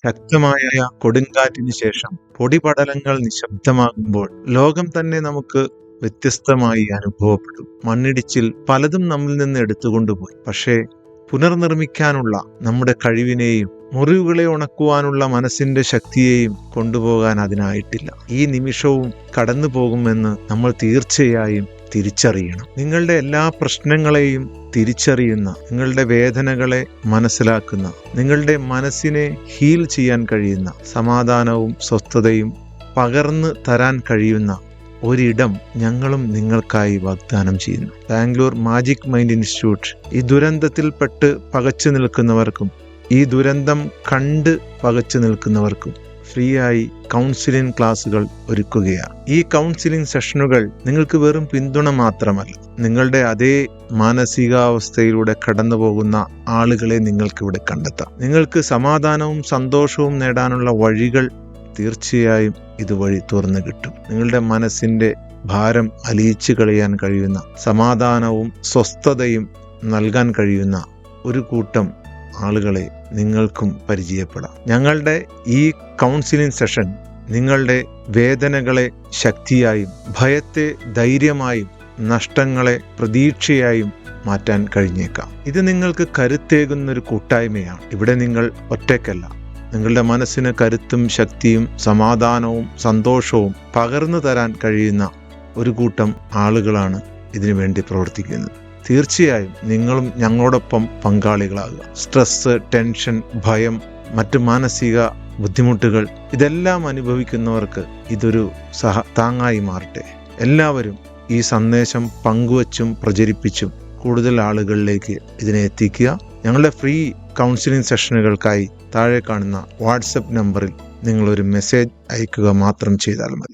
ശക്തമായ കൊടുങ്കാറ്റിന് ശേഷം പൊടിപടലങ്ങൾ നിശബ്ദമാകുമ്പോൾ ലോകം തന്നെ നമുക്ക് വ്യത്യസ്തമായി അനുഭവപ്പെടും. മണ്ണിടിച്ചിൽ പലതും നമ്മിൽ നിന്ന് എടുത്തുകൊണ്ടുപോയി. പക്ഷേ പുനർനിർമ്മിക്കാനുള്ള നമ്മുടെ കഴിവിനെയും മുറിവുകളെ ഉണക്കുവാനുള്ള മനസ്സിന്റെ ശക്തിയെയും കൊണ്ടുപോകാൻ അതിനായിട്ടില്ല. ഈ നിമിഷവും കടന്നു പോകുമെന്ന് നമ്മൾ തീർച്ചയായും തിരിച്ചറിയണം. നിങ്ങളുടെ എല്ലാ പ്രശ്നങ്ങളെയും തിരിച്ചറിയുന്ന, നിങ്ങളുടെ വേദനകളെ മനസ്സിലാക്കുന്ന, നിങ്ങളുടെ മനസ്സിനെ ഹീൽ ചെയ്യാൻ കഴിയുന്ന, സമാധാനവും സ്വസ്ഥതയും പകർന്നു തരാൻ കഴിയുന്ന ഒരിടം ഞങ്ങളും നിങ്ങൾക്കായി വാഗ്ദാനം ചെയ്യുന്നു. ബാംഗ്ലൂർ മാജിക് മൈൻഡ് ഇൻസ്റ്റിറ്റ്യൂട്ട് ഈ ദുരന്തത്തിൽപ്പെട്ട് പകച്ചു നിൽക്കുന്നവർക്കും ഈ ദുരന്തം കണ്ട് പകച്ചു നിൽക്കുന്നവർക്കും ഫ്രീ ആയി കൗൺസിലിംഗ് ക്ലാസുകൾ ഒരുക്കുകയാണ്. ഈ കൗൺസിലിംഗ് സെഷനുകൾ നിങ്ങൾക്ക് വെറും പിന്തുണ മാത്രമല്ല, നിങ്ങളുടെ അതേ മാനസികാവസ്ഥയിലൂടെ കടന്നു പോകുന്ന ആളുകളെ നിങ്ങൾക്കിവിടെ കണ്ടെത്താം. നിങ്ങൾക്ക് സമാധാനവും സന്തോഷവും നേടാനുള്ള വഴികൾ തീർച്ചയായും ഇതുവഴി തുറന്നു കിട്ടും. നിങ്ങളുടെ മനസ്സിന്റെ ഭാരം അലിയിച്ചു കളയാൻ കഴിയുന്ന, സമാധാനവും സ്വസ്ഥതയും നൽകാൻ കഴിയുന്ന ഒരു കൂട്ടം ആളുകളെ നിങ്ങൾക്കും പരിചയപ്പെടാം. ഞങ്ങളുടെ ഈ കൗൺസിലിംഗ് സെഷൻ നിങ്ങളുടെ വേദനകളെ ശക്തിയായും ഭയത്തെ ധൈര്യമായും നഷ്ടങ്ങളെ പ്രതീക്ഷയായും മാറ്റാൻ കഴിഞ്ഞേക്കാം. ഇത് നിങ്ങൾക്ക് കരുത്തേകുന്നൊരു കൂട്ടായ്മയാണ്. ഇവിടെ നിങ്ങൾ ഒറ്റയ്ക്കല്ല. നിങ്ങളുടെ മനസ്സിന് കരുത്തും ശക്തിയും സമാധാനവും സന്തോഷവും പകർന്നു തരാൻ കഴിയുന്ന ഒരു കൂട്ടം ആളുകളാണ് ഇതിനു വേണ്ടി പ്രവർത്തിക്കുന്നത്. തീർച്ചയായും നിങ്ങളും ഞങ്ങളോടൊപ്പം പങ്കാളികളാകുക. സ്ട്രെസ്, ടെൻഷൻ, ഭയം, മറ്റ് മാനസിക ബുദ്ധിമുട്ടുകൾ ഇതെല്ലാം അനുഭവിക്കുന്നവർക്ക് ഇതൊരു താങ്ങായി മാറട്ടെ. എല്ലാവരും ഈ സന്ദേശം പങ്കുവച്ചും പ്രചരിപ്പിച്ചും കൂടുതൽ ആളുകളിലേക്ക് ഇതിനെ എത്തിക്കുക. ഞങ്ങളുടെ ഫ്രീ കൗൺസിലിംഗ് സെഷനുകൾക്കായി താഴെ കാണുന്ന വാട്സപ്പ് നമ്പറിൽ നിങ്ങളൊരു മെസ്സേജ് അയക്കുക മാത്രം ചെയ്താൽ മതി.